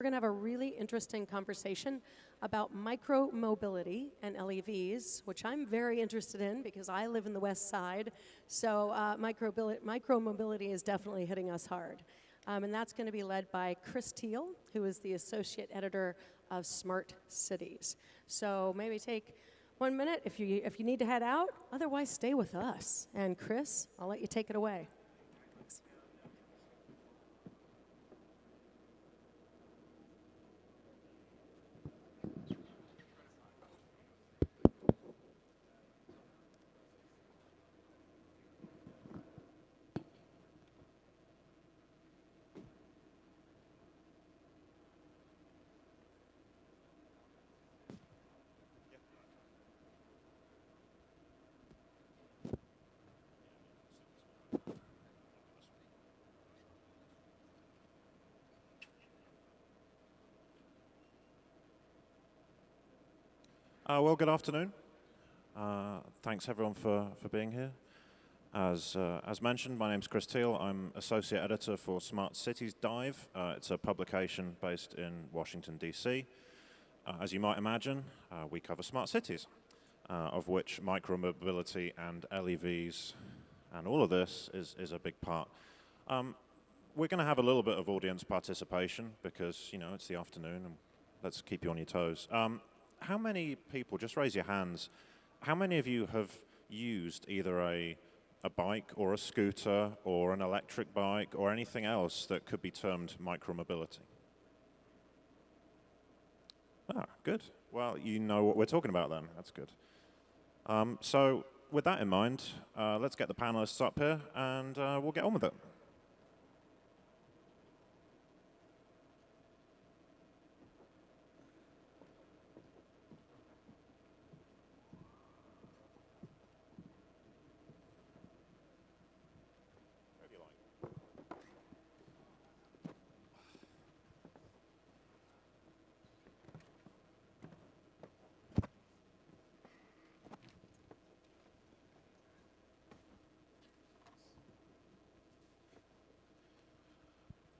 We're going to have a really interesting conversation about micromobility and LEVs, which I'm very interested in because I live in the West Side. So micromobility is definitely hitting us hard. And that's going to be led by Chris Teal, who is the associate editor of Smart Cities. So maybe take 1 minute if you need to head out. Otherwise, stay with us. And Chris, I'll let you take it away. Thanks. Well, good afternoon. Thanks everyone for being here. As mentioned, my name's Chris Teal. I'm associate editor for Smart Cities Dive. It's a publication based in Washington, D.C. As you might imagine, we cover smart cities, of which micromobility and LEVs and all of this is a big part. We're going to have a little bit of audience participation because, you know, it's the afternoon and let's keep you on your toes. How many people, just raise your hands, how many of you have used either a bike or a scooter or an electric bike or anything else that could be termed micromobility? Ah, good. Well, you know what we're talking about then. That's good. So with that in mind, let's get the panelists up here and we'll get on with it.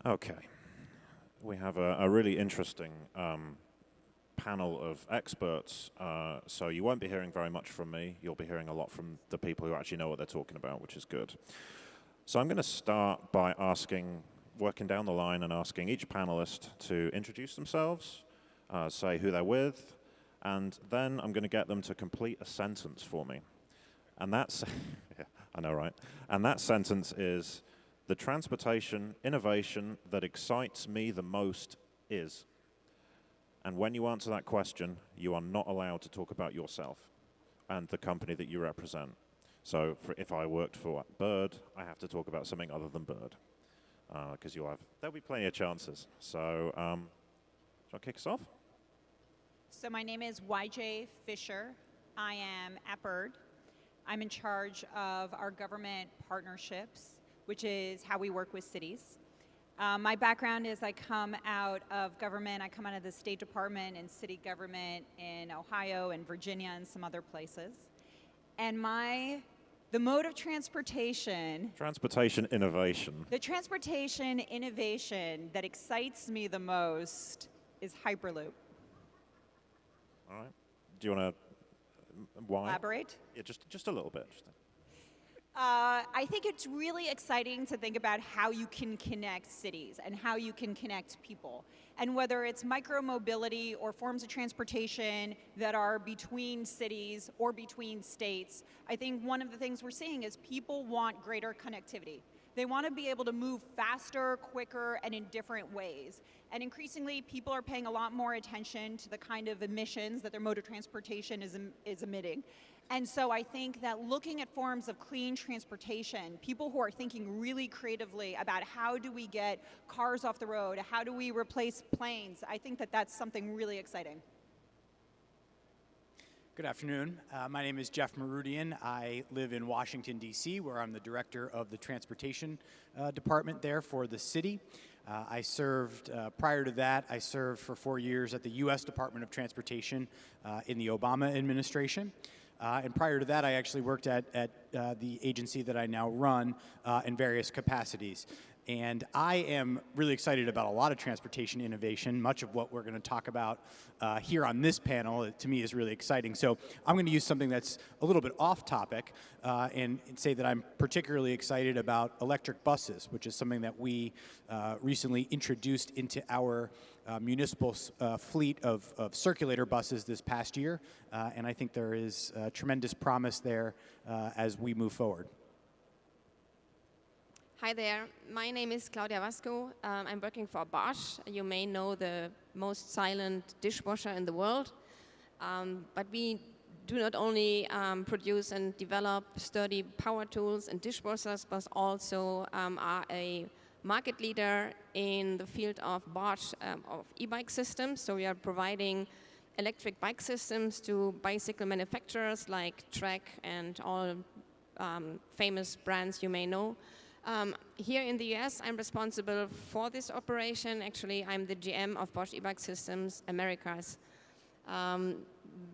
Okay, we have a really interesting panel of experts, so you won't be hearing very much from me. You'll be hearing a lot from the people who actually know what they're talking about, which is good. So I'm going to start by working down the line and asking each panelist to introduce themselves, say who they're with, and then I'm going to get them to complete a sentence for me. And that's, yeah, I know, right? And that sentence is, the transportation innovation that excites me the most is. And when you answer that question, you are not allowed to talk about yourself and the company that you represent. So if I worked for Bird, I have to talk about something other than Bird, because there'll be plenty of chances. So, shall I kick us off? So my name is YJ Fisher. I am at Bird. I'm in charge of our government partnerships, which is how we work with cities. My background is I come out of government. I come out of the State Department and city government in Ohio and Virginia and some other places. And the mode of transportation... Transportation innovation. The transportation innovation that excites me the most is Hyperloop. All right. Do you want to... Why? Elaborate? Yeah, just a little bit. I think it's really exciting to think about how you can connect cities and how you can connect people. And whether it's micromobility or forms of transportation that are between cities or between states, I think one of the things we're seeing is people want greater connectivity. They want to be able to move faster, quicker, and in different ways. And increasingly, people are paying a lot more attention to the kind of emissions that their mode of transportation is emitting. And so I think that looking at forms of clean transportation, people who are thinking really creatively about how do we get cars off the road, how do we replace planes, I think that that's something really exciting. Good afternoon. My name is Jeff Meridian. I live in Washington, D.C., where I'm the director of the transportation department there for the city. Prior to that, I served for 4 years at the U.S. Department of Transportation in the Obama administration. And prior to that, I actually worked at the agency that I now run in various capacities. And I am really excited about a lot of transportation innovation. Much of what we're going to talk about here on this panel, to me, is really exciting. So I'm going to use something that's a little bit off topic and say that I'm particularly excited about electric buses, which is something that we recently introduced into our municipal fleet of circulator buses this past year. And I think there is tremendous promise there as we move forward. Hi there, my name is Claudia Vasco. I'm working for Bosch. You may know the most silent dishwasher in the world. But we do not only produce and develop sturdy power tools and dishwashers, but also are a market leader in the field of Bosch of e-bike systems. So we are providing electric bike systems to bicycle manufacturers like Trek and all famous brands you may know. Here in the US, I'm responsible for this operation. Actually, I'm the GM of Bosch e-bike systems Americas.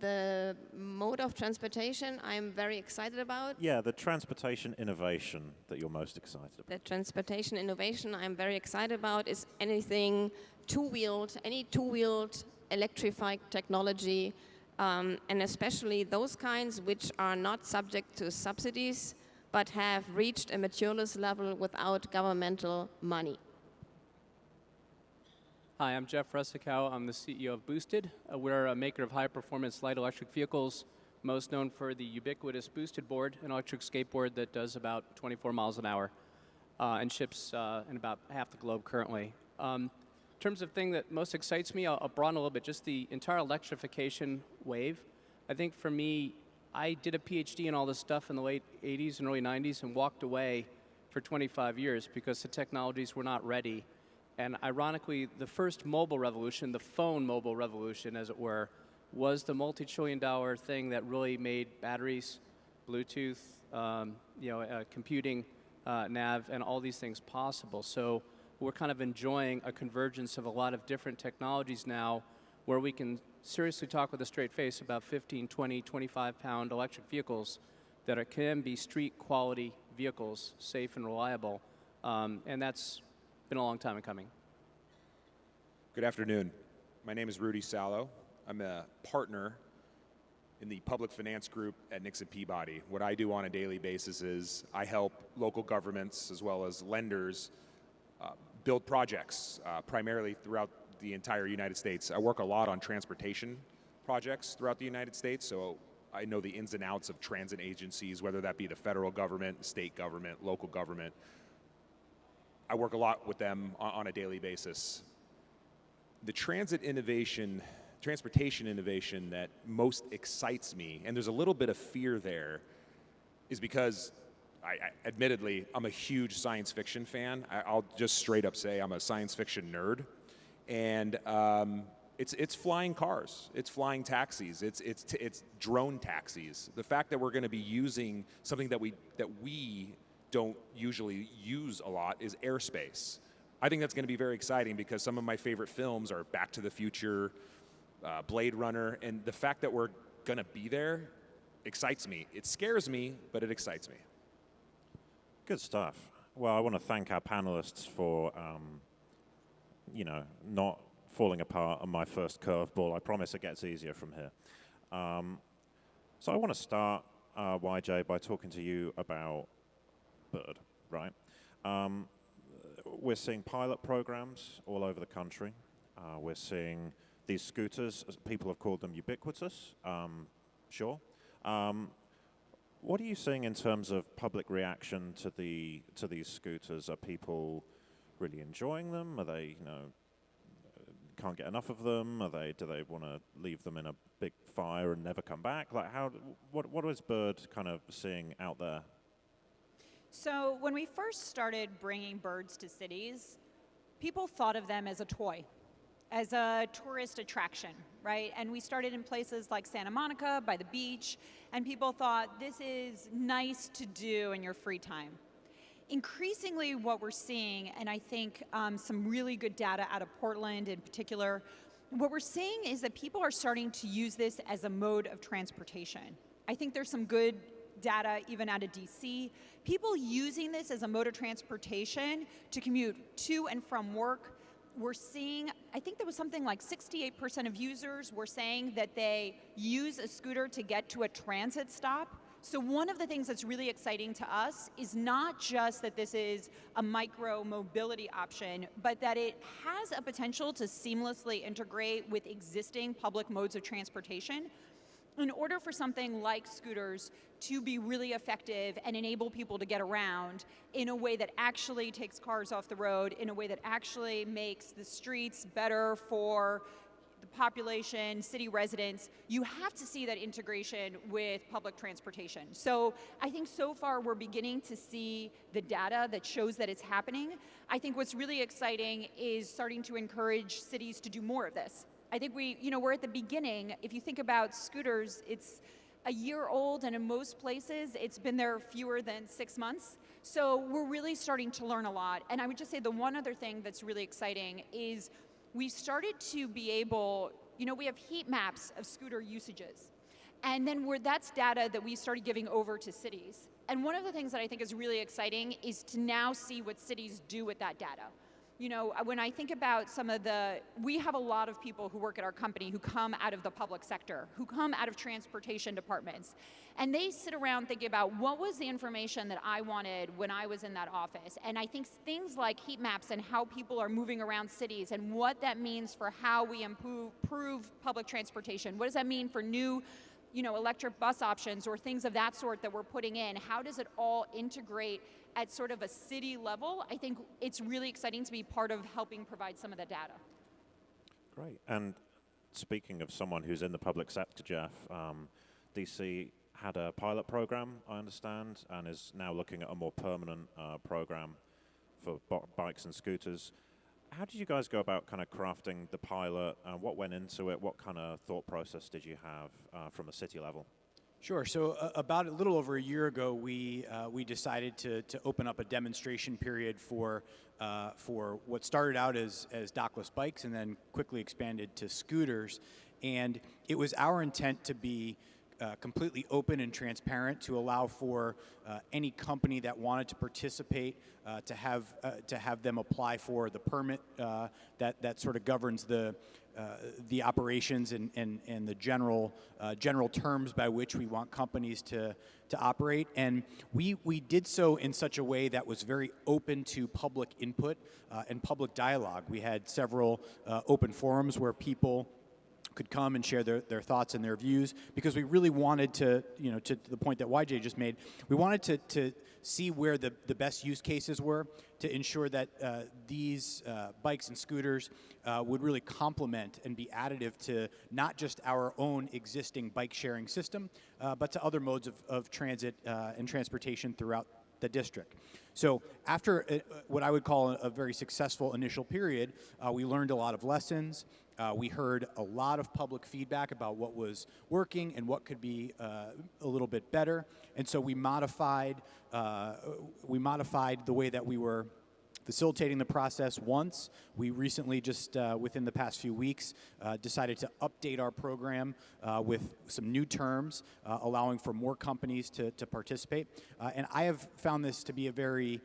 The mode of transportation I'm very excited about. Yeah, the transportation innovation that you're most excited about. The transportation innovation I'm very excited about is anything two-wheeled, any two-wheeled electrified technology, and especially those kinds which are not subject to subsidies, but have reached a matureness level without governmental money. Hi, I'm Jeff Russikow. I'm the CEO of Boosted. We're a maker of high-performance light electric vehicles, most known for the ubiquitous Boosted board, an electric skateboard that does about 24 miles an hour and ships in about half the globe currently. In terms of thing that most excites me, I'll broaden a little bit, just the entire electrification wave. I think for me, I did a PhD in all this stuff in the late 80s and early 90s and walked away for 25 years because the technologies were not ready. And ironically, the first mobile revolution, the phone mobile revolution, as it were, was the multi-trillion-dollar thing that really made batteries, Bluetooth, computing, nav, and all these things possible. So we're kind of enjoying a convergence of a lot of different technologies now where we can seriously talk with a straight face about 15, 20, 25-pound electric vehicles that can be street-quality vehicles, safe and reliable. And that's been a long time in coming. Good afternoon. My name is Rudy Sallow. I'm a partner in the public finance group at Nixon Peabody. What I do on a daily basis is I help local governments as well as lenders build projects, primarily throughout the entire United States. I work a lot on transportation projects throughout the United States, so I know the ins and outs of transit agencies, whether that be the federal government, state government, local government. I work a lot with them on a daily basis. The transportation innovation that most excites me, and there's a little bit of fear there, is because admittedly, I'm a huge science fiction fan. I'll just straight up say I'm a science fiction nerd. And it's flying cars, it's flying taxis, it's drone taxis. The fact that we're going to be using something that we don't usually use a lot is airspace. I think that's going to be very exciting because some of my favorite films are Back to the Future, Blade Runner, and the fact that we're going to be there excites me. It scares me, but it excites me. Good stuff. Well, I want to thank our panelists for not falling apart on my first curveball. I promise it gets easier from here. So I want to start, YJ, by talking to you about Bird, right? We're seeing pilot programs all over the country. We're seeing these scooters, as people have called them, ubiquitous, sure. What are you seeing in terms of public reaction to these scooters? Are people really enjoying them? Are they, can't get enough of them? Do they want to leave them in a big fire and never come back? Like, what is Bird kind of seeing out there? So when we first started bringing birds to cities, people thought of them as a toy, as a tourist attraction, right? And we started in places like Santa Monica, by the beach, and people thought this is nice to do in your free time. Increasingly what we're seeing, and I think some really good data out of Portland in particular, what we're seeing is that people are starting to use this as a mode of transportation. I think there's some good data even out of DC. People using this as a mode of transportation to commute to and from work. We're seeing, I think there was something like 68% of users were saying that they use a scooter to get to a transit stop. So one of the things that's really exciting to us is not just that this is a micro-mobility option, but that it has a potential to seamlessly integrate with existing public modes of transportation. In order for something like scooters to be really effective and enable people to get around in a way that actually takes cars off the road, in a way that actually makes the streets better for the population, city residents, you have to see that integration with public transportation. So I think so far we're beginning to see the data that shows that it's happening. I think what's really exciting is starting to encourage cities to do more of this. I think we're at the beginning. If you think about scooters, it's a year old, and in most places, it's been there fewer than 6 months. So we're really starting to learn a lot. And I would just say the one other thing that's really exciting is we started to be able, we have heat maps of scooter usages. And then that's data that we started giving over to cities. And one of the things that I think is really exciting is to now see what cities do with that data. When I think about we have a lot of people who work at our company who come out of the public sector, who come out of transportation departments, and they sit around thinking about what was the information that I wanted when I was in that office. And I think things like heat maps and how people are moving around cities and what that means for how we improve public transportation. What does that mean for new electric bus options or things of that sort that we're putting in? How does it all integrate at sort of a city level? I think it's really exciting to be part of helping provide some of the data. Great. And speaking of someone who's in the public sector, Jeff, DC had a pilot program, I understand, and is now looking at a more permanent program for bikes and scooters. How did you guys go about kind of crafting the pilot? What went into it? What kind of thought process did you have from a city level? Sure. So about a little over a year ago, we decided to open up a demonstration period for what started out as dockless bikes and then quickly expanded to scooters. And it was our intent to be completely open and transparent, to allow for any company that wanted to participate to have them apply for the permit that sort of governs the operations and the general terms by which we want companies to operate. And we did so in such a way that was very open to public input and public dialogue. We had several open forums where people could come and share their thoughts and their views, because we really wanted to the point that YJ just made, we wanted to see where the best use cases were to ensure that these bikes and scooters would really complement and be additive to not just our own existing bike sharing system, but to other modes of transit and transportation throughout the district. So after what I would call a very successful initial period, we learned a lot of lessons. We heard a lot of public feedback about what was working and what could be a little bit better, and so we modified the way that we were facilitating the process once. We recently, just within the past few weeks, decided to update our program with some new terms, allowing for more companies to participate. And I have found this to be a very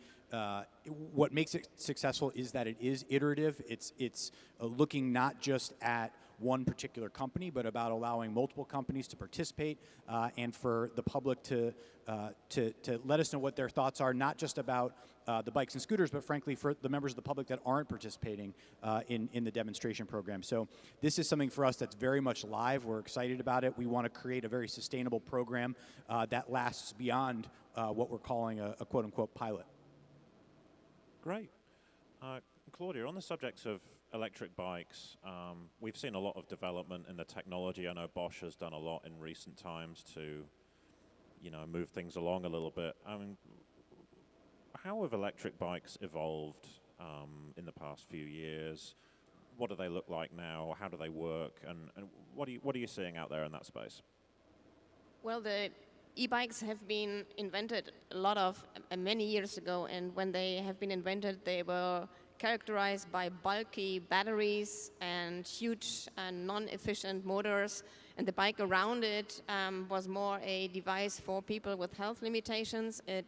what makes it successful is that it is iterative. It's looking not just at one particular company, but about allowing multiple companies to participate and for the public to let us know what their thoughts are, not just about the bikes and scooters, but frankly for the members of the public that aren't participating in the demonstration program. So this is something for us that's very much live. We're excited about it. We want to create a very sustainable program that lasts beyond what we're calling a quote-unquote pilot. Great. Claudia, on the subject of electric bikes, we've seen a lot of development in the technology. I know Bosch has done a lot in recent times to, move things along a little bit. I mean, how have electric bikes evolved in the past few years? What do they look like now? How do they work? And what are you seeing out there in that space? Well, the e-bikes have been invented many years ago, and when they have been invented, they were characterized by bulky batteries and huge and non-efficient motors, And the bike around it was more a device for people with health limitations. It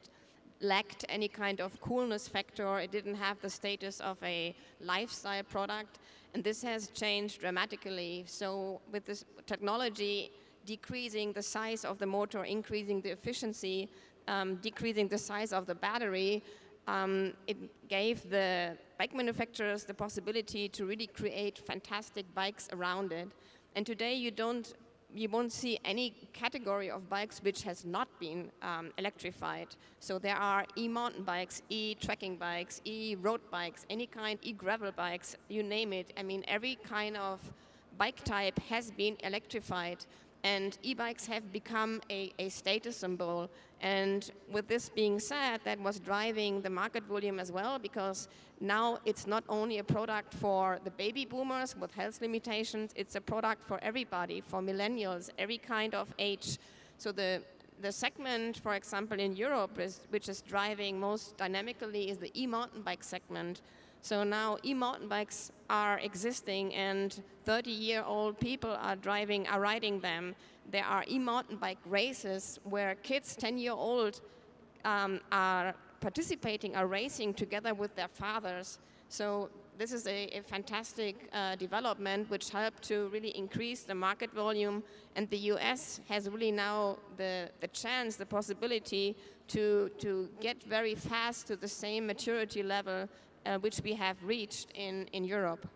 lacked any kind of coolness factor. It didn't have the status of a lifestyle product. And this has changed dramatically. So with this technology, decreasing the size of the motor, increasing the efficiency, decreasing the size of the battery, it gave the bike manufacturers the possibility to really create fantastic bikes around it. And today you won't see any category of bikes which has not been electrified. So there are e-mountain bikes, e-trekking bikes, e-road bikes, any kind, e-gravel bikes, you name it. I mean, every kind of bike type has been electrified. And e-bikes have become a status symbol. And with this being said, that was driving the market volume as well, because now it's not only a product for the baby boomers with health limitations, it's a product for everybody, for millennials, every kind of age. So the segment, for example, in Europe, which is driving most dynamically, is the e-mountain bike segment. So now e-mountain bikes are existing, and 30-year-old people are riding them. There are e-mountain bike races where kids 10-year-old are participating, are racing together with their fathers. So this is a fantastic development which helped to really increase the market volume. And the US has really now the chance, the possibility to get very fast to the same maturity level which we have reached in Europe.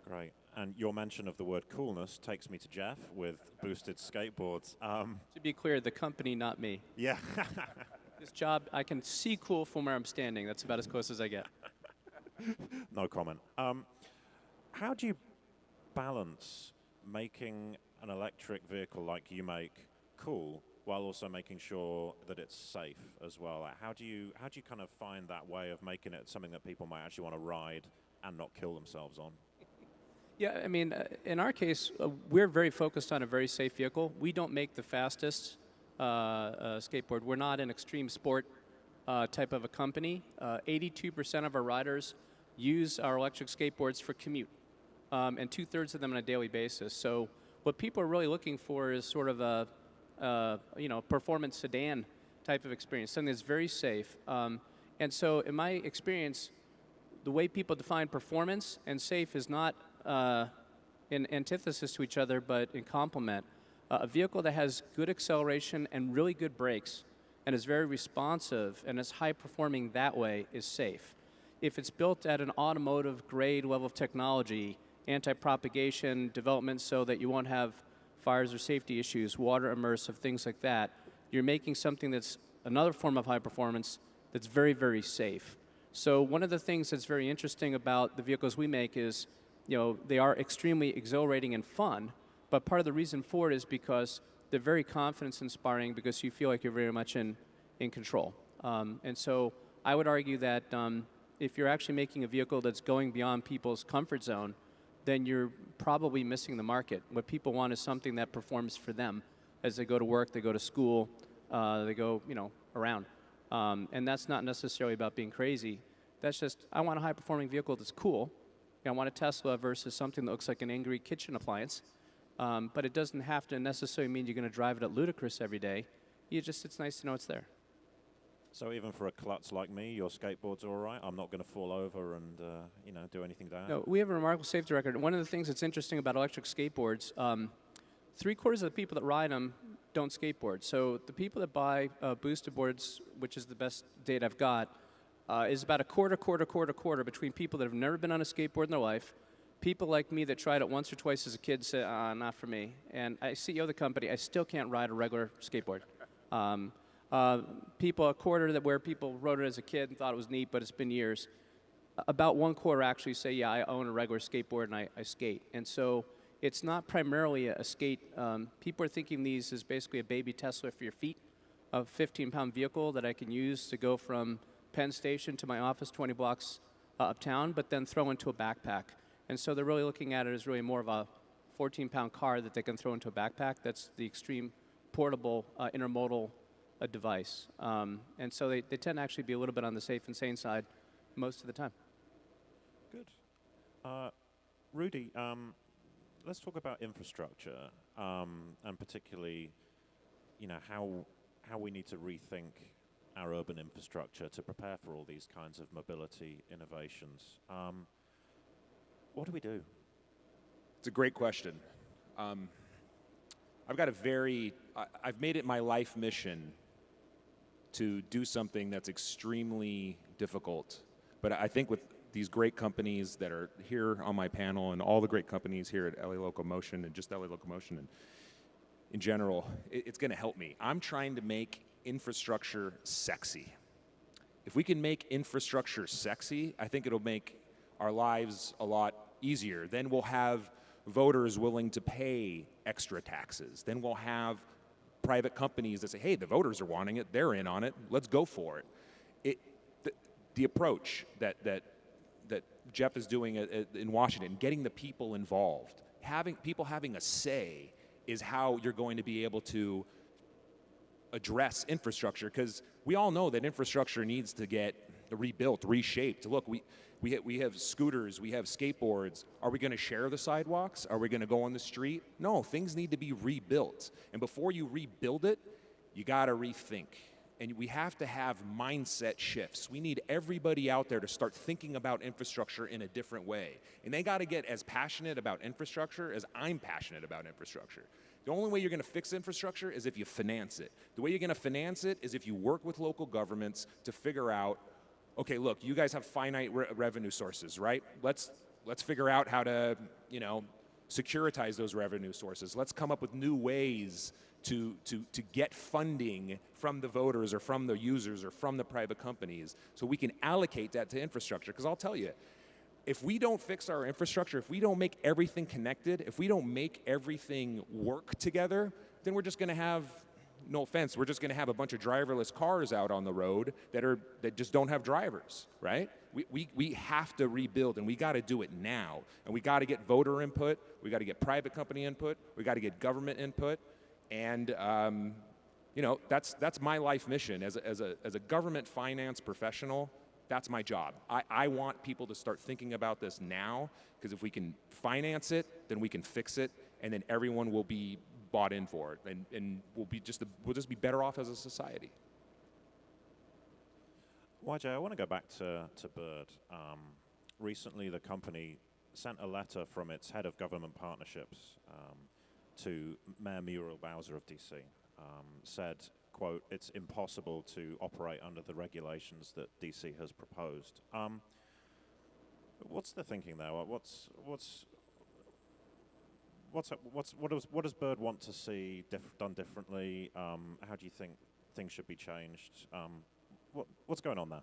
Great. And your mention of the word coolness takes me to Jeff with Boosted Skateboards. To be clear, the company, not me. Yeah. This job, I can see cool from where I'm standing. That's about as close as I get. No comment. How do you balance making an electric vehicle like you make cool while also making sure that it's safe as well? How do you kind of find that way of making it something that people might actually want to ride and not kill themselves on? Yeah, I mean, in our case, we're very focused on a very safe vehicle. We don't make the fastest skateboard. We're not an extreme sport type of a company. 82% of our riders use our electric skateboards for commute, and 2/3 of them on a daily basis. So what people are really looking for is sort of a performance sedan type of experience, something that's very safe. And so in my experience, the way people define performance and safe is not in antithesis to each other, but in complement. A vehicle that has good acceleration and really good brakes and is very responsive and is high performing that way is safe. If it's built at an automotive grade level of technology, anti-propagation development so that you won't have fires or safety issues, water immersive, things like that, you're making something that's another form of high performance that's very, very safe. So one of the things that's very interesting about the vehicles we make is, they are extremely exhilarating and fun, but part of the reason for it is because they're very confidence inspiring because you feel like you're very much in control. And so I would argue that if you're actually making a vehicle that's going beyond people's comfort zone, then you're probably missing the market. What people want is something that performs for them as they go to work, they go to school, they go, around. And that's not necessarily about being crazy. That's just, I want a high-performing vehicle that's cool. I want a Tesla versus something that looks like an angry kitchen appliance. But it doesn't have to necessarily mean you're going to drive it at ludicrous every day. It's nice to know it's there. So even for a klutz like me, your skateboard's all right? I'm not going to fall over and, do anything bad? No, we have a remarkable safety record. One of the things that's interesting about electric skateboards, 3/4 of the people that ride them don't skateboard. So the people that buy boosted boards, which is the best data I've got, is about a quarter between people that have never been on a skateboard in their life, people like me that tried it once or twice as a kid say, not for me. And I CEO the company, I still can't ride a regular skateboard. People, a quarter that where people rode it as a kid and thought it was neat, but it's been years. About 1/4 actually say, yeah, I own a regular skateboard and I skate. And so it's not primarily a skate. People are thinking these as basically a baby Tesla for your feet, a 15-pound vehicle that I can use to go from Penn Station to my office 20 blocks uptown, but then throw into a backpack. And so they're really looking at it as really more of a 14-pound car that they can throw into a backpack. That's the extreme portable intermodal device. And so they tend to actually be a little bit on the safe and sane side most of the time. Good. Rudy, let's talk about infrastructure, and particularly, how we need to rethink our urban infrastructure to prepare for all these kinds of mobility innovations. What do we do? It's a great question. I've made it my life mission to do something that's extremely difficult. But I think with these great companies that are here on my panel and all the great companies here at LA Locomotion and just LA Locomotion and in general, it's going to help me. I'm trying to make infrastructure sexy. If we can make infrastructure sexy, I think it'll make our lives a lot easier. Then we'll have voters willing to pay extra taxes. Then we'll have private companies that say, hey, the voters are wanting it, they're in on it, let's go for it. The approach that Jeff is doing in Washington, getting the people involved, people having a say is how you're going to be able to address infrastructure, because we all know that infrastructure needs to get rebuilt, reshaped. Look, we have scooters, we have skateboards. Are we going to share the sidewalks? Are we going to go on the street? No, things need to be rebuilt. And before you rebuild it, you got to rethink. And we have to have mindset shifts. We need everybody out there to start thinking about infrastructure in a different way. And they got to get as passionate about infrastructure as I'm passionate about infrastructure. The only way you're going to fix infrastructure is if you finance it. The way you're going to finance it is if you work with local governments to figure out, okay, look, you guys have finite revenue sources, right? Let's figure out how to, securitize those revenue sources. Let's come up with new ways to get funding from the voters or from the users or from the private companies so we can allocate that to infrastructure. Because I'll tell you, if we don't fix our infrastructure, if we don't make everything connected, if we don't make everything work together, then we're just going to have, no offense, we're just going to have a bunch of driverless cars out on the road that just don't have drivers, right? We have to rebuild, and we got to do it now. And we got to get voter input, we got to get private company input, we got to get government input. And that's my life mission as a government finance professional. That's my job. I want people to start thinking about this now, because if we can finance it, then we can fix it, and then everyone will be bought in for it, and we'll just be better off as a society. YJ, I want to go back to Bird. Recently, the company sent a letter from its head of government partnerships to Mayor Muriel Bowser of DC, said, quote, it's impossible to operate under the regulations that DC has proposed. What's the thinking there? What does Bird want to see done differently? How do you think things should be changed? What's going on there?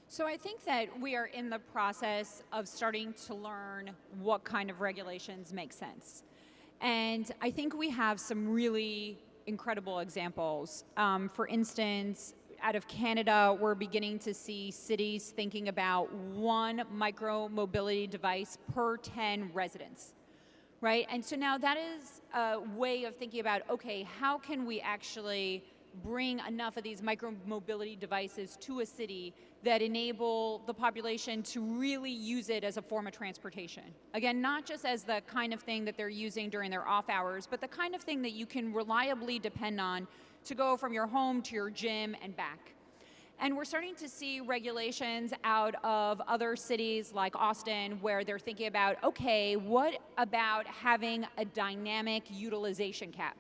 So I think that we are in the process of starting to learn what kind of regulations make sense. And I think we have some really incredible examples. For instance, out of Canada, we're beginning to see cities thinking about one micro-mobility device per 10 residents, right? And so now that is a way of thinking about, okay, how can we actually bring enough of these micro-mobility devices to a city that enable the population to really use it as a form of transportation. Again, not just as the kind of thing that they're using during their off hours, but the kind of thing that you can reliably depend on to go from your home to your gym and back. And we're starting to see regulations out of other cities like Austin where they're thinking about, okay, what about having a dynamic utilization cap?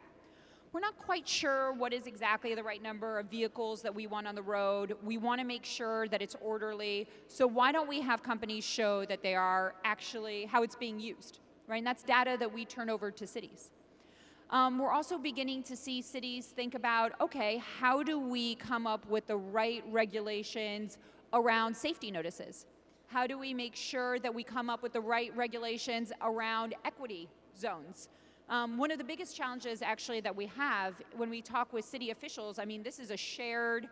We're not quite sure what is exactly the right number of vehicles that we want on the road. We want to make sure that it's orderly. So why don't we have companies show that they are actually, how it's being used, right? And that's data that we turn over to cities. We're also beginning to see cities think about, okay, how do we come up with the right regulations around safety notices? How do we make sure that we come up with the right regulations around equity zones? One of the biggest challenges actually that we have when we talk with city officials, I mean, this is a shared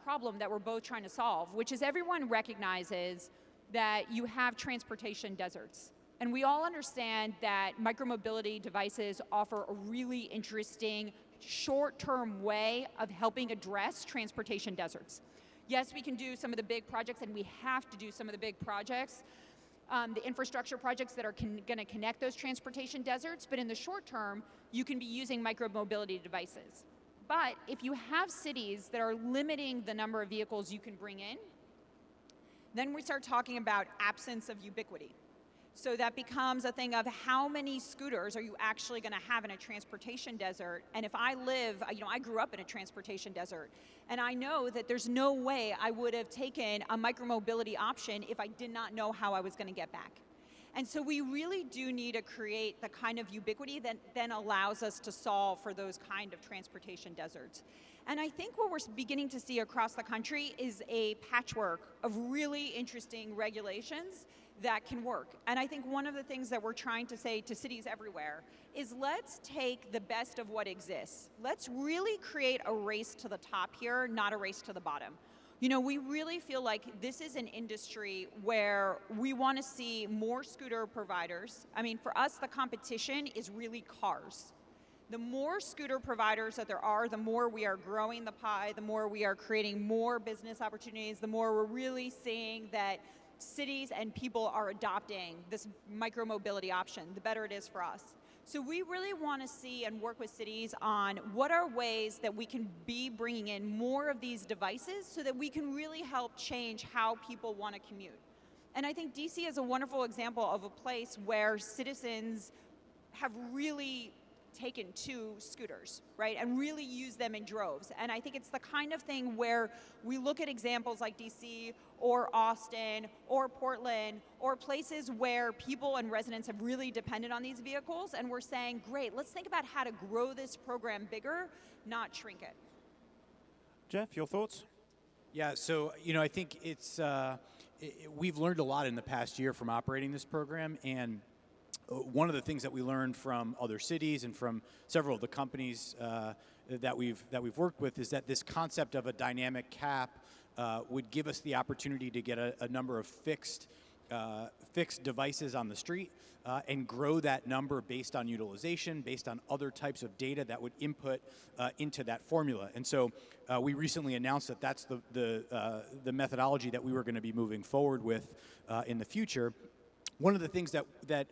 problem that we're both trying to solve, which is everyone recognizes that you have transportation deserts. And we all understand that micromobility devices offer a really interesting short-term way of helping address transportation deserts. Yes, we can do some of the big projects, and we have to do some of the big projects, the infrastructure projects that are going to connect those transportation deserts, but in the short term, you can be using micromobility devices. But if you have cities that are limiting the number of vehicles you can bring in, then we start talking about absence of ubiquity. So that becomes a thing of how many scooters are you actually going to have in a transportation desert? And if I live, I grew up in a transportation desert, and I know that there's no way I would have taken a micromobility option if I did not know how I was going to get back. And so we really do need to create the kind of ubiquity that then allows us to solve for those kind of transportation deserts. And I think what we're beginning to see across the country is a patchwork of really interesting regulations that can work. And I think one of the things that we're trying to say to cities everywhere is let's take the best of what exists. Let's really create a race to the top here, not a race to the bottom. We really feel like this is an industry where we want to see more scooter providers. I mean, for us, the competition is really cars. The more scooter providers that there are, the more we are growing the pie, the more we are creating more business opportunities, the more we're really seeing that cities and people are adopting this micromobility option, the better it is for us. So we really want to see and work with cities on what are ways that we can be bringing in more of these devices so that we can really help change how people want to commute. And I think DC is a wonderful example of a place where citizens have really taken to scooters, right, and really use them in droves. And I think it's the kind of thing where we look at examples like DC or Austin or Portland or places where people and residents have really depended on these vehicles, and we're saying, great, let's think about how to grow this program bigger, not shrink it. Jeff, your thoughts? Yeah, so I think we've learned a lot in the past year from operating this program, and one of the things that we learned from other cities and from several of the companies that we've worked with is that this concept of a dynamic cap would give us the opportunity to get a number of fixed devices on the street and grow that number based on utilization, based on other types of data that would input into that formula. And so we recently announced that that's the methodology that we were going to be moving forward with in the future. One of the things that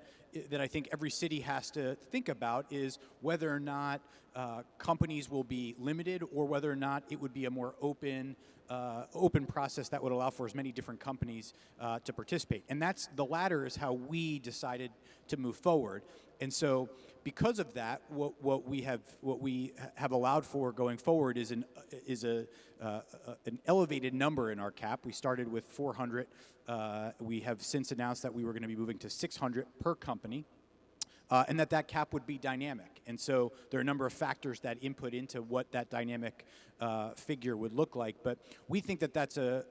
I think every city has to think about is whether or not companies will be limited or whether or not it would be a more open process that would allow for as many different companies to participate. And the latter is how we decided to move forward. And so because of that, what we have allowed for going forward is an elevated number in our cap. We started with 400. We have since announced that we were going to be moving to 600 per company, and that cap would be dynamic. And so there are a number of factors that input into what that dynamic figure would look like. But we think that that's a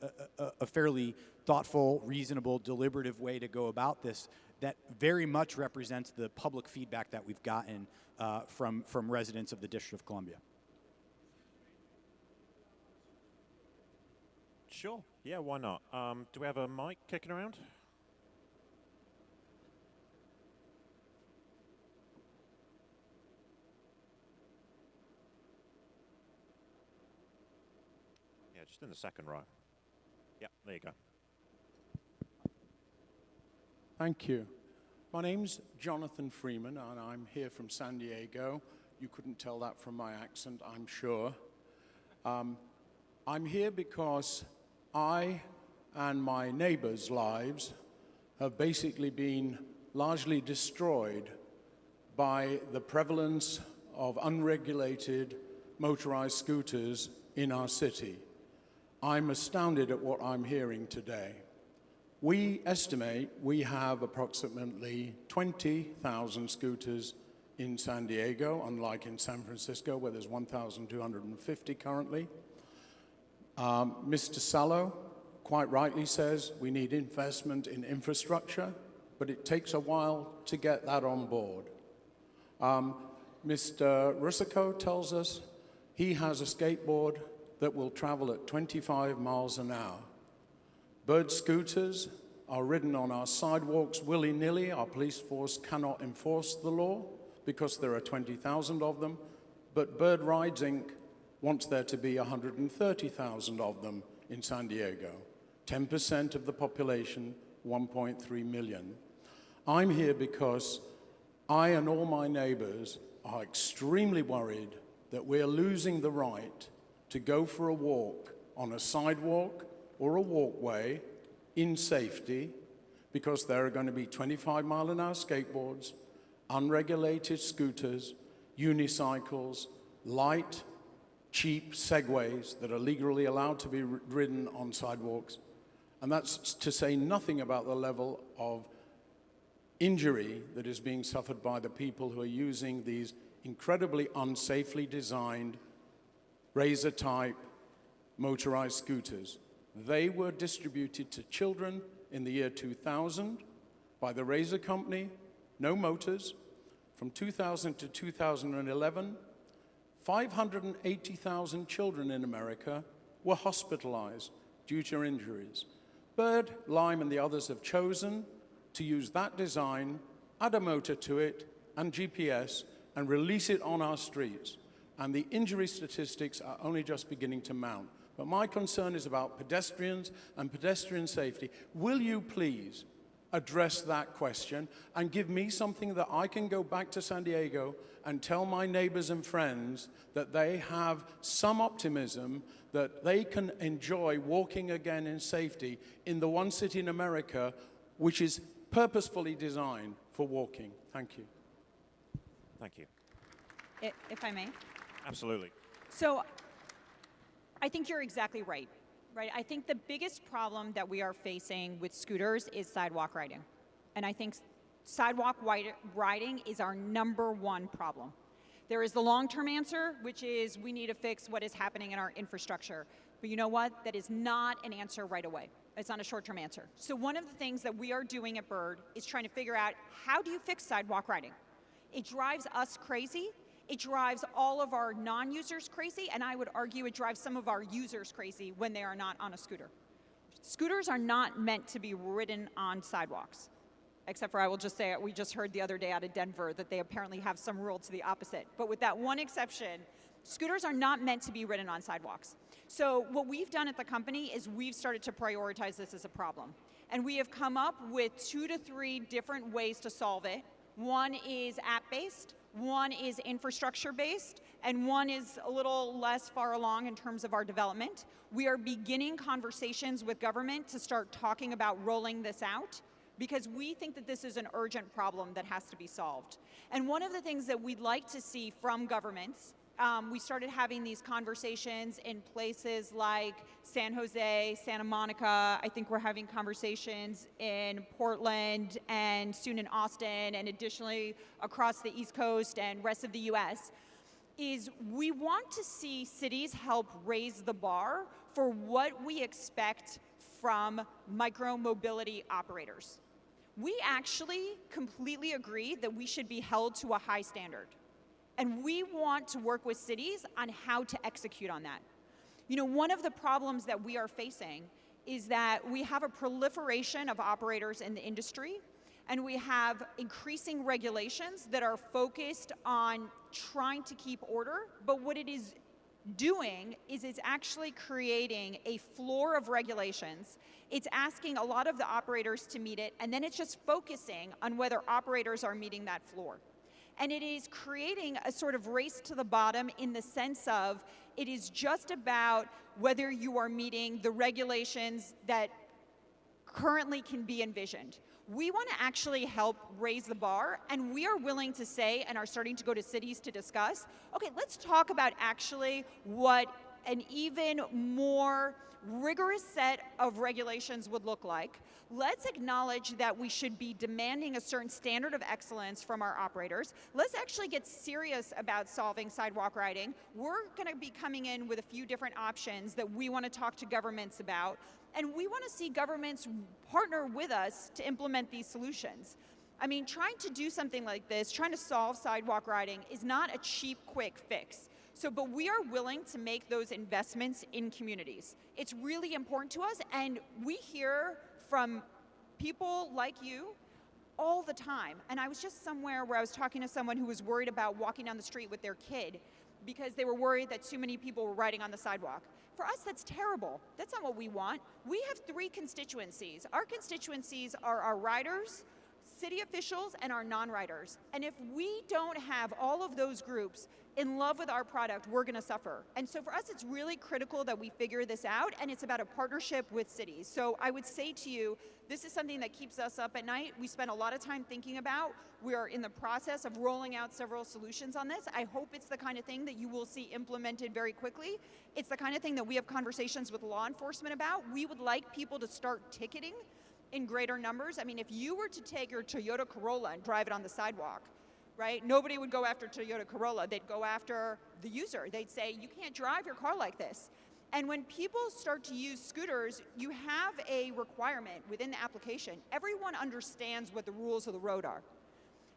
fairly thoughtful, reasonable, deliberative way to go about this that very much represents the public feedback that we've gotten from residents of the District of Columbia. Sure. Yeah, why not? Do we have a mic kicking around? Yeah, just in the second row. Yeah, there you go. Thank you. My name's Jonathan Freeman, and I'm here from San Diego. You couldn't tell that from my accent, I'm sure. I'm here because I and my neighbors' lives have basically been largely destroyed by the prevalence of unregulated motorized scooters in our city. I'm astounded at what I'm hearing today. We estimate we have approximately 20,000 scooters in San Diego, unlike in San Francisco, where there's 1,250 currently. Mr. Salo quite rightly says we need investment in infrastructure, but it takes a while to get that on board. Mr. Rusico tells us he has a skateboard that will travel at 25 miles an hour. Bird scooters are ridden on our sidewalks willy-nilly. Our police force cannot enforce the law because there are 20,000 of them, but Bird Rides, Inc. wants there to be 130,000 of them in San Diego. 10% of the population 1.3 million. I'm here because I and all my neighbors are extremely worried that we're losing the right to go for a walk on a sidewalk or a walkway in safety, because there are going to be 25-mile-an-hour skateboards, unregulated scooters, unicycles, light, cheap Segways that are legally allowed to be ridden on sidewalks. And that's to say nothing about the level of injury that is being suffered by the people who are using these incredibly unsafely designed razor-type motorized scooters. They were distributed to children in the year 2000 by the Razor Company, no motors. From 2000 to 2011, 580,000 children in America were hospitalized due to injuries. Bird, Lime, and the others have chosen to use that design, add a motor to it, and GPS, and release it on our streets. And the injury statistics are only just beginning to mount. But my concern is about pedestrians and pedestrian safety. Will you please address that question and give me something that I can go back to San Diego and tell my neighbors and friends that they have some optimism that they can enjoy walking again in safety in the one city in America which is purposefully designed for walking. Thank you. Thank you. If I may. Absolutely. So I think you're exactly right. I think the biggest problem that we are facing with scooters is sidewalk riding. And I think sidewalk riding is our #1 problem. There is the long-term answer, which is we need to fix what is happening in our infrastructure. But you know what? That is not an answer right away. It's not a short-term answer. So one of the things that we are doing at Bird is trying to figure out, how do you fix sidewalk riding? It drives us crazy. It drives all of our non-users crazy, and I would argue it drives some of our users crazy when they are not on a scooter. Scooters are not meant to be ridden on sidewalks, except for, I will just say, we just heard the other day out of Denver that they apparently have some rule to the opposite. But with that one exception, scooters are not meant to be ridden on sidewalks. So what we've done at the company is we've started to prioritize this as a problem. And we have come up with 2 to 3 different ways to solve it. One is app-based, one is infrastructure-based, and one is a little less far along in terms of our development. We are beginning conversations with government to start talking about rolling this out, because we think that this is an urgent problem that has to be solved. And one of the things that we'd like to see from governments, we started having these conversations in places like San Jose, Santa Monica. I think we're having conversations in Portland and soon in Austin, and additionally across the East Coast and rest of the US, is we want to see cities help raise the bar for what we expect from micro-mobility operators. We actually completely agree that we should be held to a high standard. And we want to work with cities on how to execute on that. You know, one of the problems that we are facing is that we have a proliferation of operators in the industry, and we have increasing regulations that are focused on trying to keep order, but what it is doing is it's actually creating a floor of regulations. It's asking a lot of the operators to meet it, and then it's just focusing on whether operators are meeting that floor. And it is creating a sort of race to the bottom in the sense of it is just about whether you are meeting the regulations that currently can be envisioned. We want to actually help raise the bar, and we are willing to say, and are starting to go to cities to discuss, okay, let's talk about actually what an even more rigorous set of regulations would look like. Let's acknowledge that we should be demanding a certain standard of excellence from our operators. Let's actually get serious about solving sidewalk riding. We're going to be coming in with a few different options that we want to talk to governments about, and we want to see governments partner with us to implement these solutions. I mean, trying to do something like this, trying to solve sidewalk riding, is not a cheap, quick fix. But we are willing to make those investments in communities. It's really important to us, and we hear from people like you all the time. And I was just somewhere where I was talking to someone who was worried about walking down the street with their kid, because they were worried that too many people were riding on the sidewalk. For us, that's terrible. That's not what we want. We have 3 constituencies. Our constituencies are our riders, city officials, and our non-riders. And if we don't have all of those groups in love with our product, we're gonna suffer. And so for us, it's really critical that we figure this out, and it's about a partnership with cities. So I would say to you, this is something that keeps us up at night. We spend a lot of time thinking about. We are in the process of rolling out several solutions on this. I hope it's the kind of thing that you will see implemented very quickly. It's the kind of thing that we have conversations with law enforcement about. We would like people to start ticketing in greater numbers. I mean, if you were to take your Toyota Corolla and drive it on the sidewalk, right? Nobody would go after Toyota Corolla. They'd go after the user. They'd say, you can't drive your car like this. And when people start to use scooters, you have a requirement within the application. Everyone understands what the rules of the road are.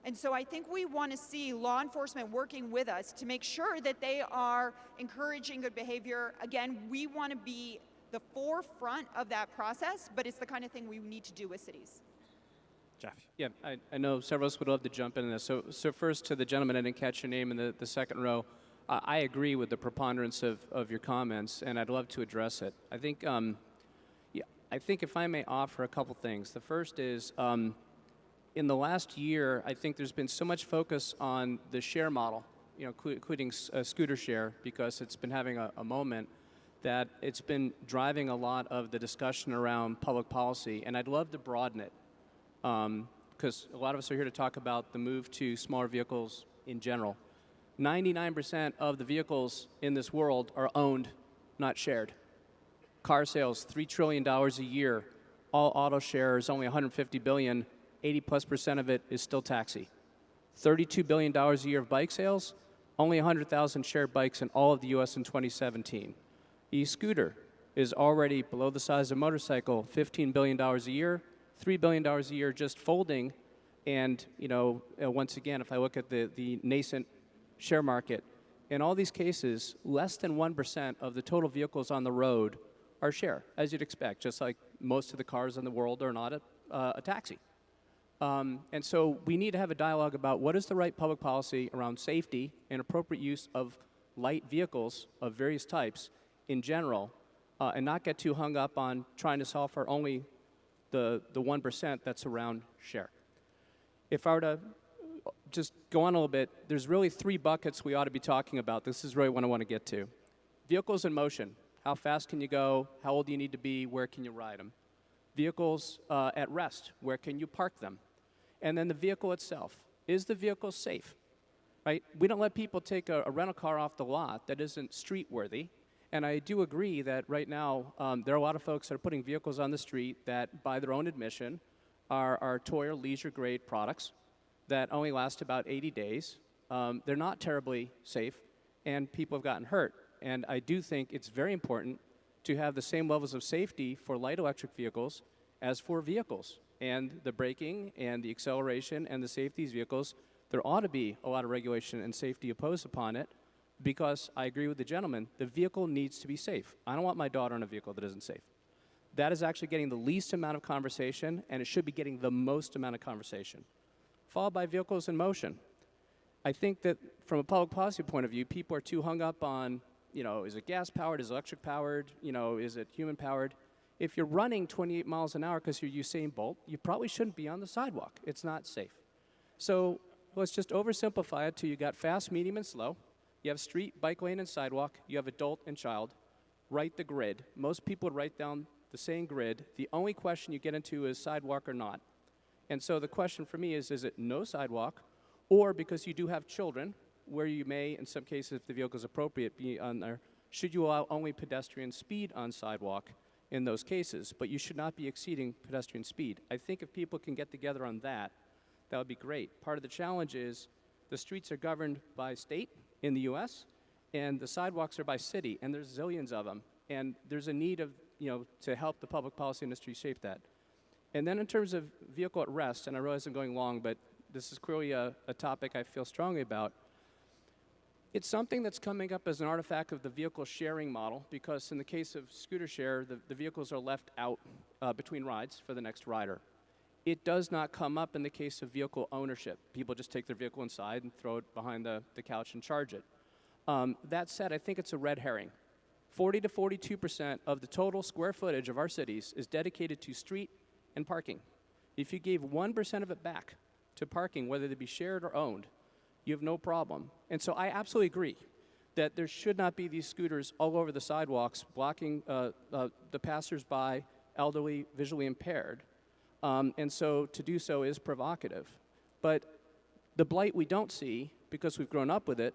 And so I think we want to see law enforcement working with us to make sure that they are encouraging good behavior. Again, we want to be the forefront of that process, but it's the kind of thing we need to do with cities. Jeff. Yeah, I know several of us would love to jump in this. So first to the gentleman, I didn't catch your name in the second row. I agree with the preponderance of your comments, and I'd love to address it. I think, I think if I may offer a couple things. The first is, in the last year, I think there's been so much focus on the share model, including scooter share, because it's been having a moment that it's been driving a lot of the discussion around public policy, and I'd love to broaden it. Because a lot of us are here to talk about the move to smaller vehicles in general. 99% of the vehicles in this world are owned, not shared. Car sales, $3 trillion a year. All auto shares, only $150 billion. 80+% of it is still taxi. $32 billion a year of bike sales, only 100,000 shared bikes in all of the US in 2017. E-scooter is already below the size of a motorcycle, $15 billion a year. $3 billion a year just folding, and once again, if I look at the nascent share market, in all these cases, less than 1% of the total vehicles on the road are share, as you'd expect, just like most of the cars in the world are not a taxi. And so we need to have a dialogue about what is the right public policy around safety and appropriate use of light vehicles of various types in general, and not get too hung up on trying to solve for only the 1% that's around share. If I were to just go on a little bit, there's really 3 buckets we ought to be talking about. This is really what I want to get to. Vehicles in motion. How fast can you go? How old do you need to be? Where can you ride them? Vehicles at rest. Where can you park them? And then the vehicle itself. Is the vehicle safe? Right? We don't let people take a rental car off the lot that isn't street worthy. And I do agree that right now there are a lot of folks that are putting vehicles on the street that, by their own admission, are toy or leisure grade products that only last about 80 days. They're not terribly safe, and people have gotten hurt. And I do think it's very important to have the same levels of safety for light electric vehicles as for vehicles. And the braking and the acceleration and the safety of these vehicles, there ought to be a lot of regulation and safety imposed upon it, because I agree with the gentleman, the vehicle needs to be safe. I don't want my daughter in a vehicle that isn't safe. That is actually getting the least amount of conversation, and it should be getting the most amount of conversation. Followed by vehicles in motion. I think that from a public policy point of view, people are too hung up on, is it gas powered, is it electric powered, is it human powered? If you're running 28 miles an hour because you're Usain Bolt, you probably shouldn't be on the sidewalk. It's not safe. So let's just oversimplify it to you got fast, medium, and slow. You have street, bike lane, and sidewalk. You have adult and child. Write the grid. Most people would write down the same grid. The only question you get into is sidewalk or not. And so the question for me is it no sidewalk, or because you do have children, where you may, in some cases, if the vehicle is appropriate, be on there, should you allow only pedestrian speed on sidewalk in those cases? But you should not be exceeding pedestrian speed. I think if people can get together on that, that would be great. Part of the challenge is the streets are governed by state in the US, and the sidewalks are by city, and there's zillions of them. And there's a need of, to help the public policy industry shape that. And then in terms of vehicle at rest, and I realize I'm going long, but this is clearly a topic I feel strongly about. It's something that's coming up as an artifact of the vehicle sharing model, because in the case of scooter share, the vehicles are left out between rides for the next rider. It does not come up in the case of vehicle ownership. People just take their vehicle inside and throw it behind the couch and charge it. That said, I think it's a red herring. 40 to 42% of the total square footage of our cities is dedicated to street and parking. If you gave 1% of it back to parking, whether they be shared or owned, you have no problem. And so I absolutely agree that there should not be these scooters all over the sidewalks blocking the passers-by, elderly, visually impaired. And so to do so is provocative. But the blight we don't see, because we've grown up with it,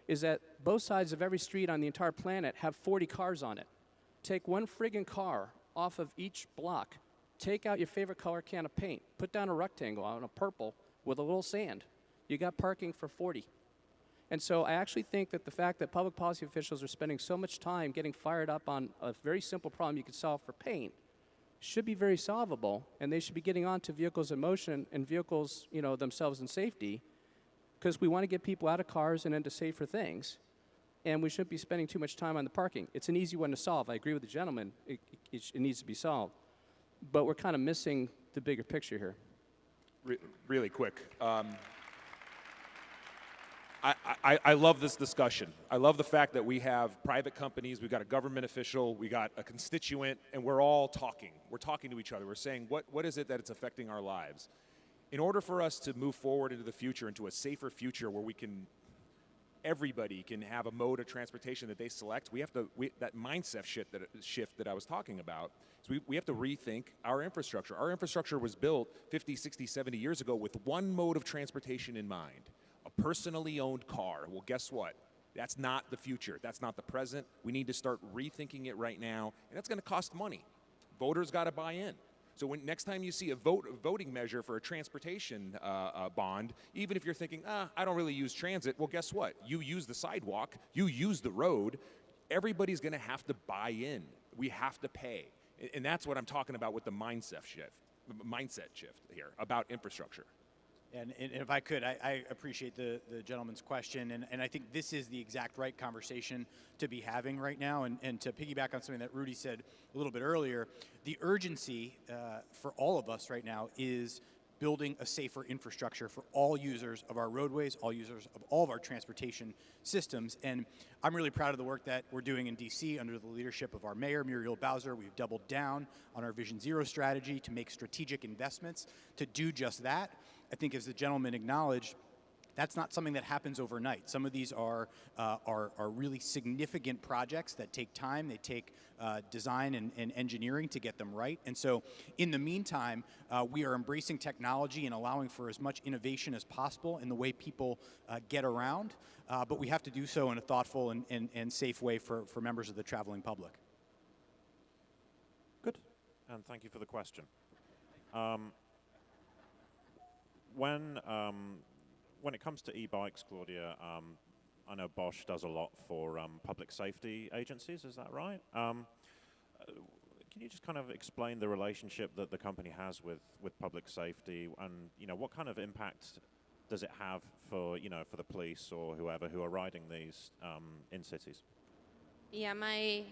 is that both sides of every street on the entire planet have 40 cars on it. Take one friggin' car off of each block, take out your favorite color can of paint, put down a rectangle on a purple with a little sand. You got parking for 40. And so I actually think that the fact that public policy officials are spending so much time getting fired up on a very simple problem you could solve for paint should be very solvable, and they should be getting on to vehicles in motion and vehicles, themselves in safety, because we want to get people out of cars and into safer things, and we shouldn't be spending too much time on the parking. It's an easy one to solve. I agree with the gentleman. It needs to be solved. But we're kind of missing the bigger picture here. Really quick. I love this discussion. I love the fact that we have private companies, we've got a government official, we got a constituent, and we're all talking. We're talking to each other. We're saying, what is it that it's affecting our lives? In order for us to move forward into the future, into a safer future where everybody can have a mode of transportation that they select, that mindset shift that I was talking about, so we have to rethink our infrastructure. Our infrastructure was built 50, 60, 70 years ago with one mode of transportation in mind, a personally owned car. Well, guess what? That's not the future. That's not the present. We need to start rethinking it right now, and that's going to cost money. Voters got to buy in. So next time you see a voting measure for a transportation bond, even if you're thinking, I don't really use transit, well, guess what? You use the sidewalk, you use the road, everybody's going to have to buy in. We have to pay. And that's what I'm talking about with the mindset shift here about infrastructure. And if I could, I appreciate the gentleman's question, and I think this is the exact right conversation to be having right now. And to piggyback on something that Rudy said a little bit earlier, the urgency for all of us right now is building a safer infrastructure for all users of our roadways, all users of all of our transportation systems. And I'm really proud of the work that we're doing in DC under the leadership of our mayor, Muriel Bowser. We've doubled down on our Vision Zero strategy to make strategic investments to do just that. I think, as the gentleman acknowledged, that's not something that happens overnight. Some of these are really significant projects that take time. They take design and engineering to get them right. And so in the meantime, we are embracing technology and allowing for as much innovation as possible in the way people get around. But we have to do so in a thoughtful and safe way for members of the traveling public. Good. And thank you for the question. When it comes to e-bikes, Claudia, I know Bosch does a lot for public safety agencies, is that right? Can you just kind of explain the relationship that the company has with public safety, and what kind of impact does it have for the police or whoever who are riding these in cities? Yeah, my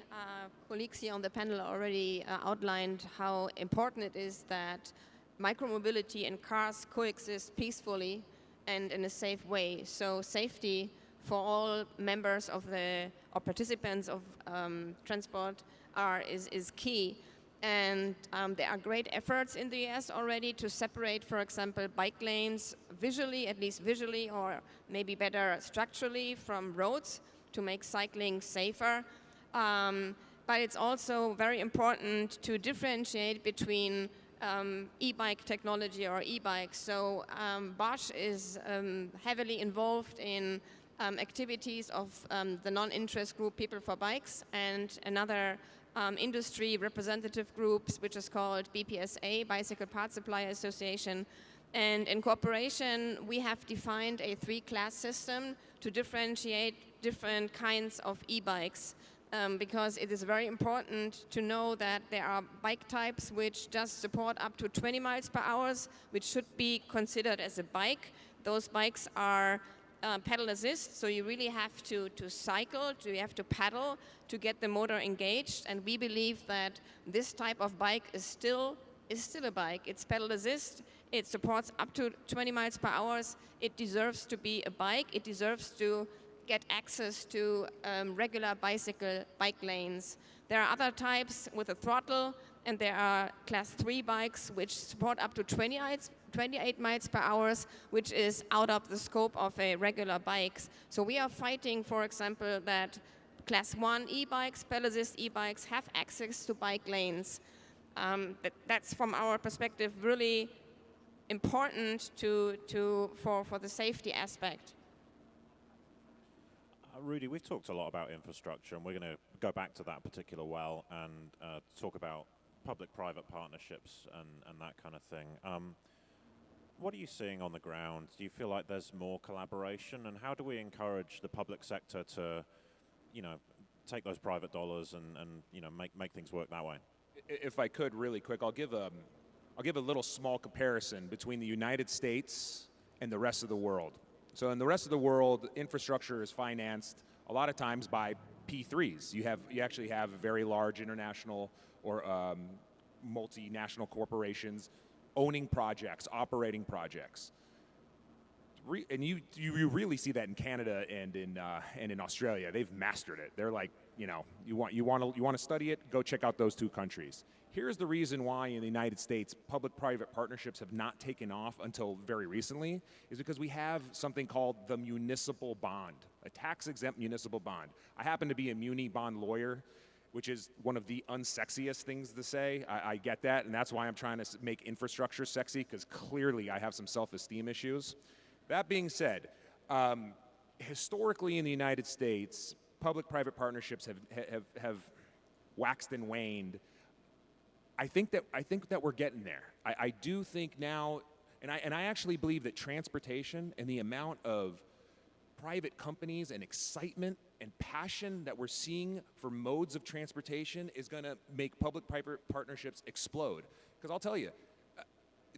colleagues here on the panel already outlined how important it is that micromobility and cars coexist peacefully and in a safe way. So safety for all members of or participants of transport is key. And there are great efforts in the US already to separate, for example, bike lanes visually, at least visually, or maybe better structurally from roads to make cycling safer. But it's also very important to differentiate between e-bike technology or e-bikes. So Bosch is heavily involved in activities of the non-interest group People for Bikes and another industry representative groups, which is called BPSA, Bicycle Parts Supplier Association. And in cooperation, we have defined a 3-class system to differentiate different kinds of e-bikes. Because it is very important to know that there are bike types which just support up to 20 miles per hour, which should be considered as a bike. Those bikes are pedal assist, so you really have to cycle, you have to pedal to get the motor engaged. And we believe that this type of bike is still a bike. It's pedal assist. It supports up to 20 miles per hour. It deserves to be a bike. It deserves to get access to regular bike lanes. There are other types with a throttle, and there are class 3 bikes which support up to 28 miles per hour, which is out of the scope of a regular bikes. So we are fighting, for example, that class 1 e-bikes, pedal-assist e-bikes have access to bike lanes. That's from our perspective really important for the safety aspect. Rudy, we've talked a lot about infrastructure, and we're going to go back to that particular well and talk about public-private partnerships and that kind of thing. What are you seeing on the ground? Do you feel like there's more collaboration, and how do we encourage the public sector to, take those private dollars and make things work that way? If I could, really quick, I'll give a little small comparison between the United States and the rest of the world. So in the rest of the world, infrastructure is financed a lot of times by P3s. You actually have very large international or multinational corporations owning projects, operating projects. And you really see that in Canada and in Australia. They've mastered it. They're like, you want to study it, go check out those two countries. Here's the reason why in the United States public-private partnerships have not taken off until very recently, is because we have something called the municipal bond, a tax-exempt municipal bond. I happen to be a muni bond lawyer, which is one of the unsexiest things to say. I get that, and that's why I'm trying to make infrastructure sexy, because clearly I have some self-esteem issues. That being said, historically in the United States, public-private partnerships have waxed and waned. I think that we're getting there. I do think now, and I actually believe that transportation and the amount of private companies and excitement and passion that we're seeing for modes of transportation is going to make public-private partnerships explode. Because I'll tell you,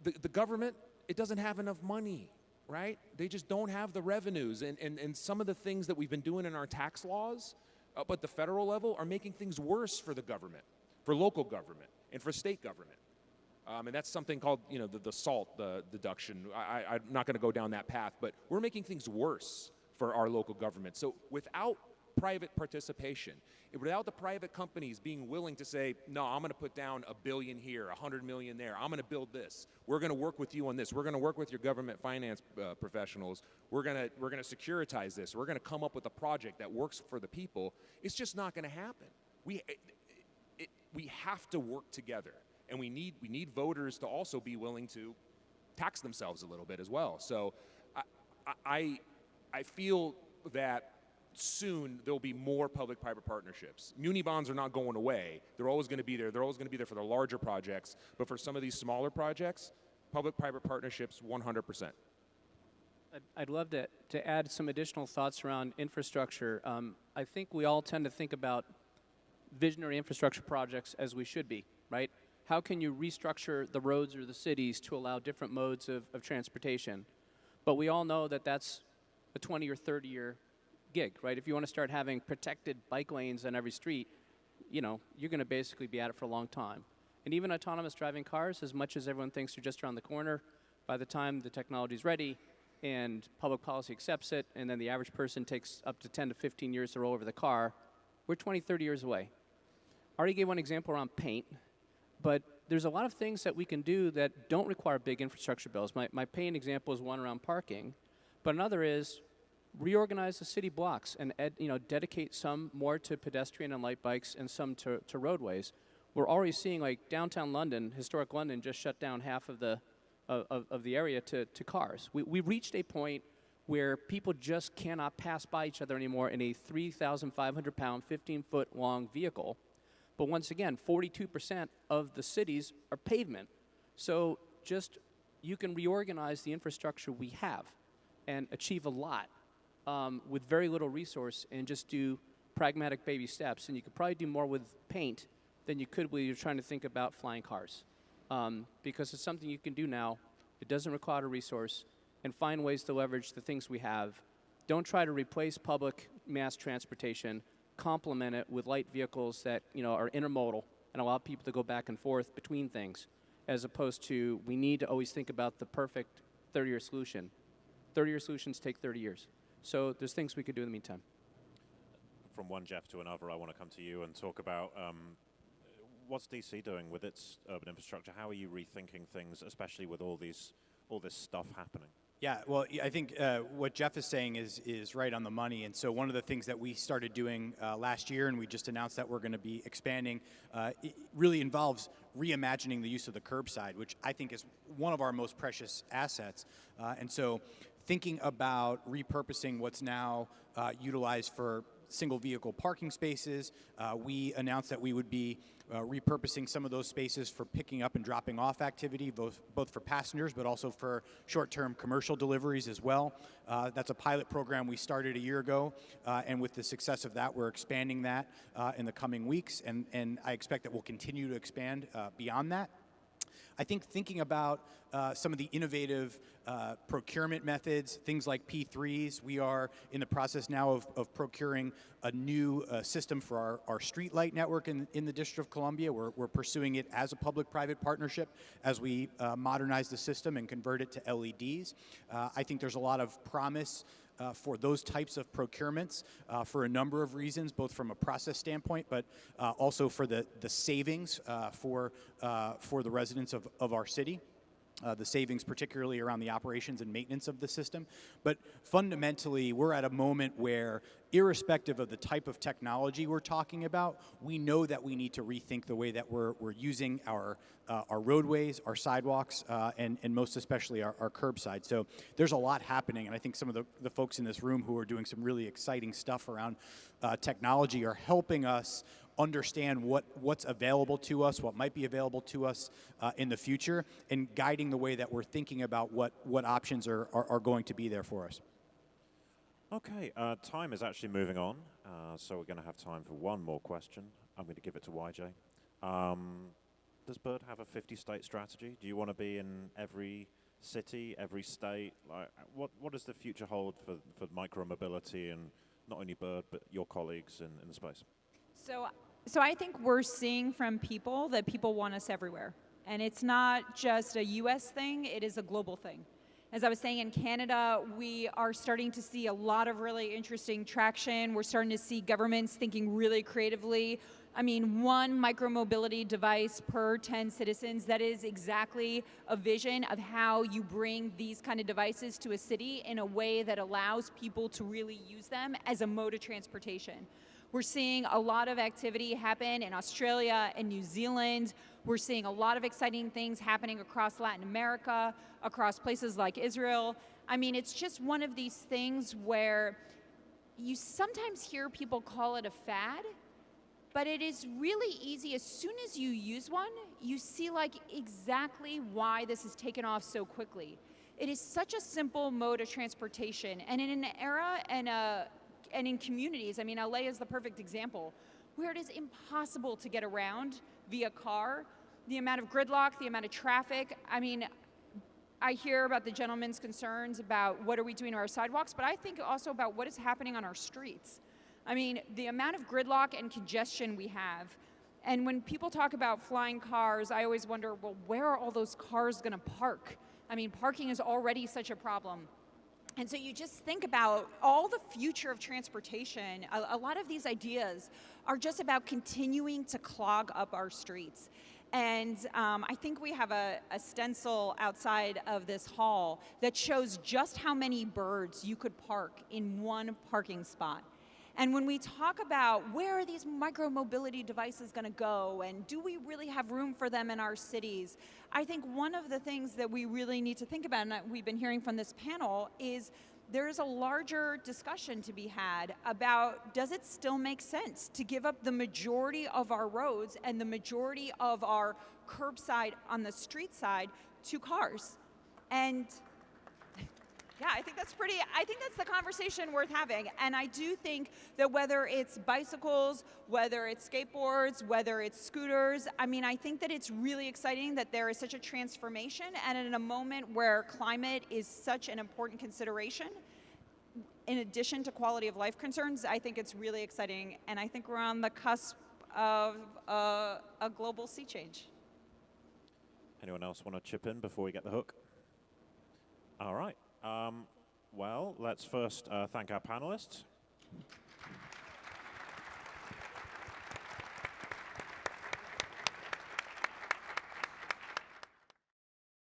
the government, it doesn't have enough money, right? They just don't have the revenues. And some of the things that we've been doing in our tax laws up at the federal level are making things worse for the government, for local government, and for state government. And that's something called, the SALT, the deduction. I'm not going to go down that path, but we're making things worse for our local government. So without private participation, without the private companies being willing to say, no, I'm going to put down $1 billion here, $100 million there, I'm going to build this, we're going to work with you on this, we're going to work with your government finance professionals, we're going to securitize this, we're going to come up with a project that works for the people, it's just not going to happen. We have to work together, and we need voters to also be willing to tax themselves a little bit as well. So I feel that soon there'll be more public-private partnerships. Muni bonds are not going away. They're always going to be there. They're always going to be there for the larger projects, but for some of these smaller projects, public-private partnerships, 100%. I'd love to add some additional thoughts around infrastructure. I think we all tend to think about visionary infrastructure projects as we should be, right? How can you restructure the roads or the cities to allow different modes of transportation? But we all know that that's a 20 or 30 year gig, right? If you want to start having protected bike lanes on every street, you're going to basically be at it for a long time. And even autonomous driving cars, as much as everyone thinks they're just around the corner, by the time the technology is ready and public policy accepts it, and then the average person takes up to 10 to 15 years to roll over the car, we're 20, 30 years away. I already gave one example around paint, but there's a lot of things that we can do that don't require big infrastructure bills. My paint example is one around parking, but another is reorganize the city blocks and dedicate some more to pedestrian and light bikes and some to roadways. We're already seeing, like, downtown London, historic London, just shut down half of the area to cars. We reached a point where people just cannot pass by each other anymore in a 3,500-pound, 15-foot long vehicle. But once again, 42% of the cities are pavement. So you can reorganize the infrastructure we have and achieve a lot with very little resource and just do pragmatic baby steps. And you could probably do more with paint than you could when you're trying to think about flying cars. Because it's something you can do now. It doesn't require a resource, and find ways to leverage the things we have. Don't try to replace public mass transportation. Complement it with light vehicles that are intermodal and allow people to go back and forth between things, as opposed to we need to always think about the perfect 30-year solution. 30-year solutions take 30 years. So there's things we could do in the meantime. From one Jeff to another, I want to come to you and talk about what's DC doing with its urban infrastructure? How are you rethinking things, especially with all this stuff happening? Yeah, well, I think what Jeff is saying is right on the money. And so one of the things that we started doing last year, and we just announced that we're going to be expanding, it really involves reimagining the use of the curbside, which I think is one of our most precious assets. And so thinking about repurposing what's now utilized for single vehicle parking spaces, we announced that we would be repurposing some of those spaces for picking up and dropping off activity, both for passengers but also for short-term commercial deliveries as well. That's a pilot program we started a year ago, and with the success of that, we're expanding that in the coming weeks, and I expect that we'll continue to expand beyond that. I think thinking about some of the innovative procurement methods, things like P3s, we are in the process now of procuring a new system for our street light network in the District of Columbia. We're pursuing it as a public-private partnership as we modernize the system and convert it to LEDs. I think there's a lot of promise for those types of procurements for a number of reasons, both from a process standpoint, but also for the savings for the residents of our city. The savings particularly around the operations and maintenance of the system. But fundamentally, we're at a moment where, irrespective of the type of technology we're talking about, we know that we need to rethink the way that we're using our roadways, our sidewalks, and most especially our curbside. So there's a lot happening, and I think some of the folks in this room who are doing some really exciting stuff around technology are helping us understand what's available to us, what might be available to us in the future, and guiding the way that we're thinking about what options are going to be there for us. Okay, time is actually moving on, so we're going to have time for one more question. I'm going to give it to YJ. Does Bird have a 50-state strategy? Do you want to be in every city, every state? Like, what does the future hold for micromobility and not only Bird, but your colleagues in the space? So I think we're seeing from people that people want us everywhere. And it's not just a US thing, it is a global thing. As I was saying, in Canada, we are starting to see a lot of really interesting traction. We're starting to see governments thinking really creatively. I mean, one micromobility device per 10 citizens, that is exactly a vision of how you bring these kind of devices to a city in a way that allows people to really use them as a mode of transportation. We're seeing a lot of activity happen in Australia and New Zealand. We're seeing a lot of exciting things happening across Latin America, across places like Israel. I mean, it's just one of these things where you sometimes hear people call it a fad, but it is really easy. As soon as you use one, you see like exactly why this has taken off so quickly. It is such a simple mode of transportation, and in an era and in communities, I mean, LA is the perfect example, where it is impossible to get around via car. The amount of gridlock, the amount of traffic. I mean, I hear about the gentleman's concerns about what are we doing to our sidewalks, but I think also about what is happening on our streets. I mean, the amount of gridlock and congestion we have. And when people talk about flying cars, I always wonder, well, where are all those cars gonna park? I mean, parking is already such a problem. And so you just think about all the future of transportation. A lot of these ideas are just about continuing to clog up our streets. And I think we have a stencil outside of this hall that shows just how many birds you could park in one parking spot. And when we talk about where are these micromobility devices going to go and do we really have room for them in our cities, I think one of the things that we really need to think about, and we've been hearing from this panel, is there's a larger discussion to be had about, does it still make sense to give up the majority of our roads and the majority of our curbside on the street side to cars? And yeah, I think that's the conversation worth having. And I do think that whether it's bicycles, whether it's skateboards, whether it's scooters, I mean, I think that it's really exciting that there is such a transformation, and in a moment where climate is such an important consideration, in addition to quality of life concerns, I think it's really exciting, and I think we're on the cusp of a global sea change. Anyone else want to chip in before we get the hook? All right. Well, let's first thank our panelists.